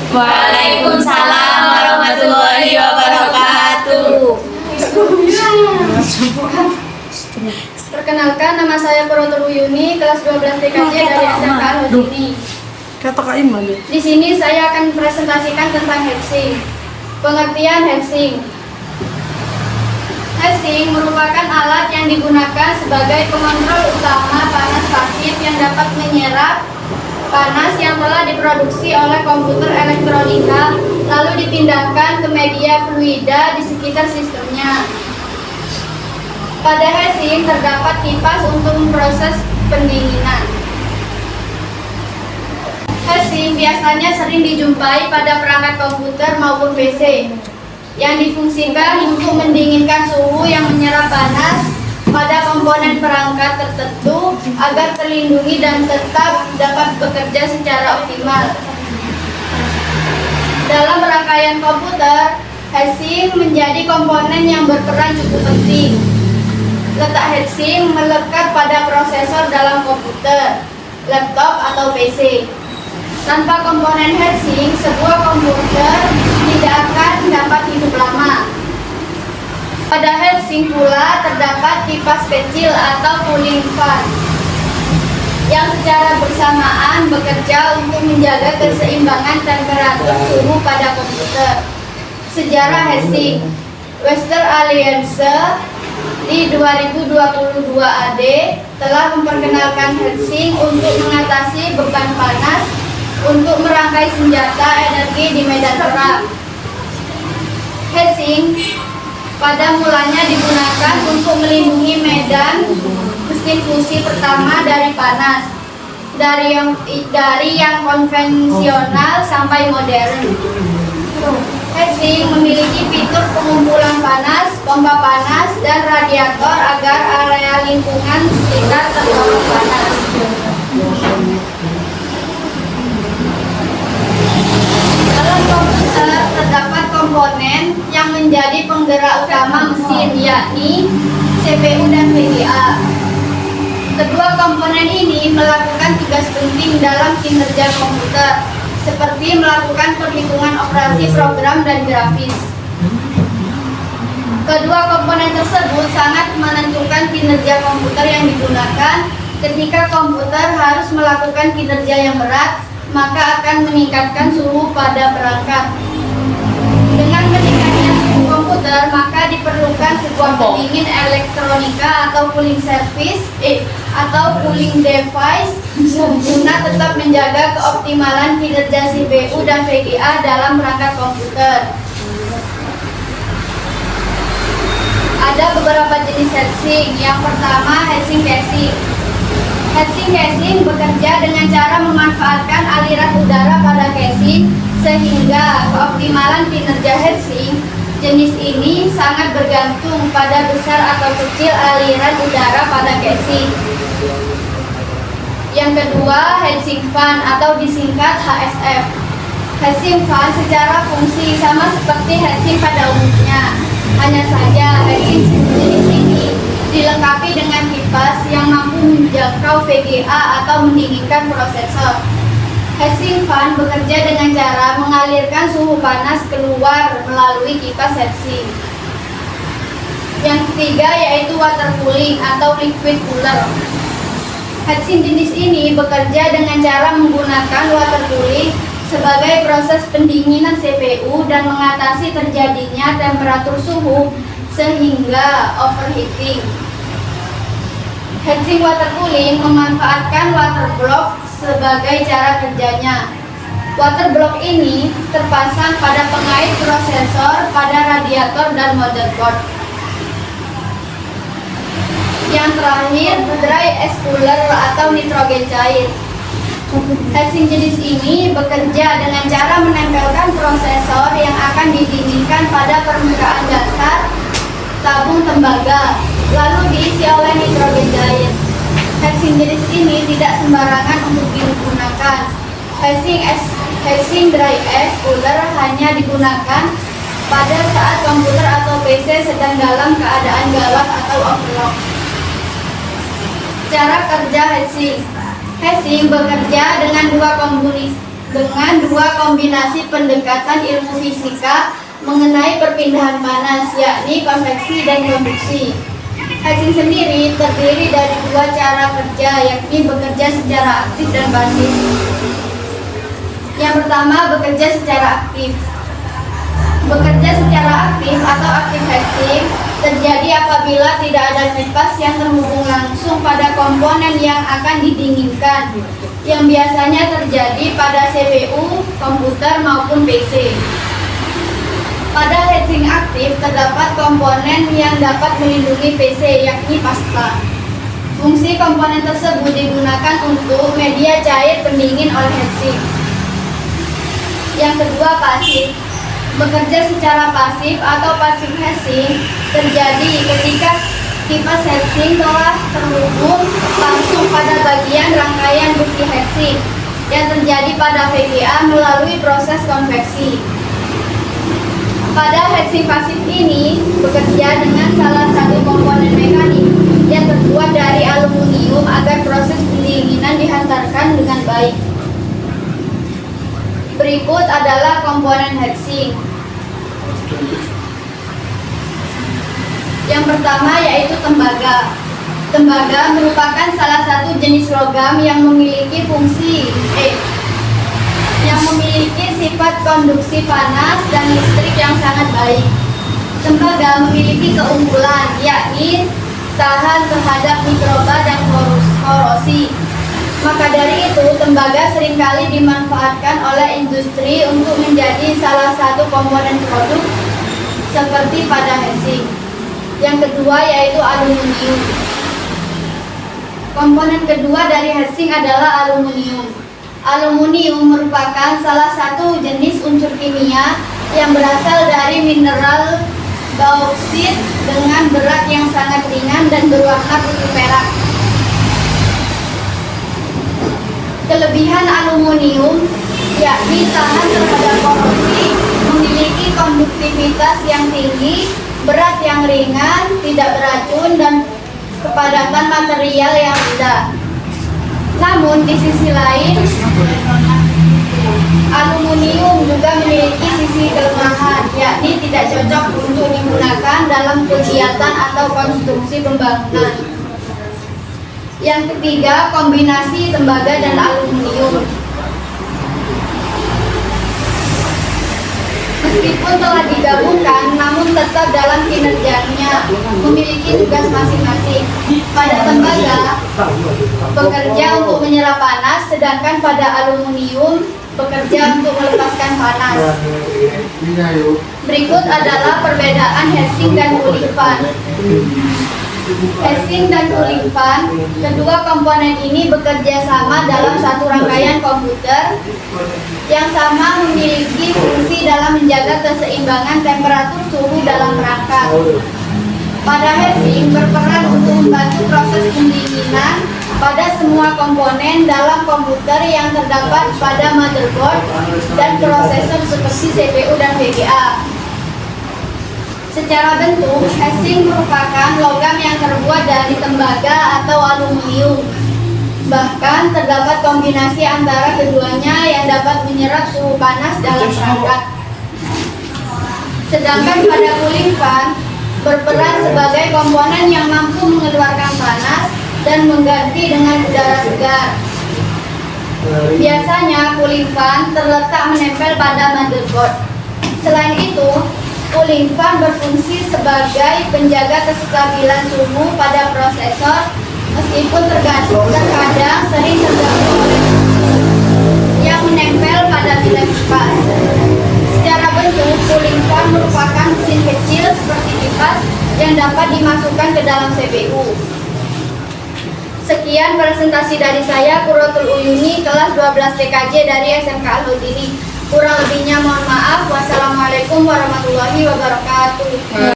Waalaikumsalam warahmatullahi wabarakatuh. Perkenalkan, nama saya Purwotur Yuni, kelas 12 TKJ dari SMK Al-Hudini. Di sini saya akan presentasikan tentang heatsink. Pengertian heatsink. Heatsink merupakan alat yang digunakan sebagai pengontrol utama panas pasif yang dapat menyerap panas yang telah diproduksi oleh komputer elektronika lalu dipindahkan ke media fluida di sekitar sistemnya. Pada heatsink terdapat kipas untuk memproses pendinginan. Heatsink biasanya sering dijumpai pada perangkat komputer maupun PC yang difungsikan untuk mendinginkan suhu yang menyerap panas pada komponen perangkat tertentu agar terlindungi dan tetap dapat bekerja secara optimal. Dalam rangkaian komputer, heatsink menjadi komponen yang berperan cukup penting. Letak heatsink melekat pada prosesor dalam komputer, laptop atau PC. Tanpa komponen heatsink, sebuah komputer tidak akan dapat hidup lama. Pada heatsink pula terdapat kipas kecil atau cooling fan yang secara bersamaan bekerja untuk menjaga keseimbangan temperatur suhu pada komputer. Sejarah heatsink. Western Alliance di 2022 AD telah memperkenalkan heatsink untuk mengatasi beban panas untuk merangkai senjata energi di medan perang. Heatsink pada mulanya digunakan untuk melindungi medan mesin fusi pertama dari panas, dari yang konvensional sampai modern. Heatsink memiliki fitur pengumpulan panas, pompa panas, dan radiator agar area lingkungan sekitar tergolong panas. Dalam komputer terdapat komponen yang menjadi penggerak utama mesin, yakni CPU dan VGA. Kedua komponen ini melakukan tugas penting dalam kinerja komputer, seperti melakukan perhitungan operasi program dan grafis. Kedua komponen tersebut sangat menentukan kinerja komputer yang digunakan. Ketika komputer harus melakukan kinerja yang berat, maka akan meningkatkan suhu pada perangkat. Dengan meningkatnya suhu komputer, maka diperlukan sebuah pendingin elektronika atau cooling service atau cooling device guna tetap menjaga keoptimalan kinerja CPU dan VGA dalam perangkat komputer. Ada beberapa jenis heatsink. Yang pertama, heatsink casing. Heatsink casing bekerja dengan cara memanfaatkan aliran udara pada casing sehingga keoptimalan kinerja heatsink jenis ini sangat bergantung pada besar atau kecil aliran udara pada casing. Yang kedua, heatsink fan atau disingkat HSF. Heatsink fan secara fungsi sama seperti heatsink pada umumnya. Hanya saja heatsink jenis ini dilengkapi dengan kipas yang mampu menjangkau VGA atau mendinginkan prosesor. Heatsink fan bekerja dengan cara mengalirkan suhu panas keluar melalui kipas heatsink. Yang ketiga yaitu water cooling atau liquid cooler. Heatsink jenis ini bekerja dengan cara menggunakan water cooling sebagai proses pendinginan CPU dan mengatasi terjadinya temperatur suhu sehingga overheating. Heatsink water cooling memanfaatkan water block sebagai cara kerjanya. Water block ini terpasang pada pengait prosesor, pada radiator dan motherboard. Yang terakhir, dry ice cooler atau nitrogen cair. Heatsink jenis ini bekerja dengan cara menempelkan prosesor yang akan didinginkan pada permukaan dasar tabung tembaga, lalu diisi oleh nitrogen cair. Heatsink jenis ini tidak sembarangan untuk digunakan. Heatsink dry ice cooler hanya digunakan pada saat komputer atau PC sedang dalam keadaan gawat atau overclock. Cara kerja heatsink. Heatsink bekerja dengan dua dengan dua kombinasi pendekatan ilmu fisika mengenai perpindahan panas, yakni konveksi dan konduksi. Heatsink sendiri terdiri dari dua cara kerja, yakni bekerja secara aktif dan pasif. Yang pertama, bekerja secara aktif. Bekerja secara aktif atau active heatsink terjadi apabila tidak ada kipas yang terhubung langsung pada komponen yang akan didinginkan, yang biasanya terjadi pada CPU, komputer maupun PC. Pada heatsink aktif terdapat komponen yang dapat melindungi PC, yakni pasta. Fungsi komponen tersebut digunakan untuk media cair pendingin oleh heatsink. Yang kedua, pasif. Bekerja secara pasif atau passive heatsink terjadi ketika kipas heatsink telah terhubung langsung pada bagian rangkaian besi heatsink yang terjadi pada VGA melalui proses konveksi. Pada heatsink pasif ini bekerja dengan salah satu komponen mekanik yang terbuat dari aluminium agar proses pendinginan dihantarkan dengan baik. Berikut adalah komponen heatsink. Yang pertama yaitu tembaga. Tembaga merupakan salah satu jenis logam yang memiliki sifat konduksi panas dan listrik yang sangat baik. Tembaga memiliki keunggulan, yakni tahan terhadap mikroba dan korosi. Maka dari itu, tembaga seringkali dimanfaatkan oleh industri untuk menjadi salah satu komponen produk seperti pada heatsink. Yang kedua yaitu aluminium. Komponen kedua dari heatsink adalah aluminium. Aluminium merupakan salah satu jenis unsur kimia yang berasal dari mineral bauksit dengan berat yang sangat ringan dan berwarna putih perak. Kelebihan aluminium yakni tahan terhadap korosi, memiliki konduktivitas yang tinggi, berat yang ringan, tidak beracun, dan kepadatan material yang rendah. Namun di sisi lain, aluminium juga memiliki sisi kelemahan, yakni tidak cocok untuk digunakan dalam kegiatan atau konstruksi pembangunan. Yang ketiga, kombinasi tembaga dan aluminium. Meskipun telah digabungkan, namun tetap dalam kinerjanya memiliki tugas masing-masing. Pada tembaga bekerja untuk menyerap panas, sedangkan pada aluminium bekerja untuk melepaskan panas. Berikut adalah perbedaan heatsink dan cooling fan. Heatsink dan cooling fan, kedua komponen ini bekerja sama dalam satu rangkaian komputer yang sama memiliki fungsi dalam menjaga keseimbangan temperatur suhu dalam perangkat. Pada heatsink berperan untuk membantu proses pendinginan pada semua komponen dalam komputer yang terdapat pada motherboard dan prosesor seperti CPU dan VGA. Secara bentuk, heatsink merupakan logam yang terbuat dari tembaga atau aluminium. Bahkan terdapat kombinasi antara keduanya yang dapat menyerap suhu panas dalam perangkat. Sedangkan pada cooling fan berperan sebagai komponen yang mampu mengeluarkan panas dan mengganti dengan udara segar. Biasanya cooling fan terletak menempel pada motherboard. Selain itu, cooling fan berfungsi sebagai penjaga kestabilan suhu pada prosesor, meskipun terkadang sering terganggu oleh yang menempel pada bilah kipas. Secara bentuk, cooling fan merupakan mesin kecil seperti kipas yang dapat dimasukkan ke dalam CPU. Sekian presentasi dari saya, Qurratul Uyuni, kelas 12 TKJ dari SMK Al-Hudini. Kurang lebihnya mohon maaf. Wassalamualaikum warahmatullahi wabarakatuh.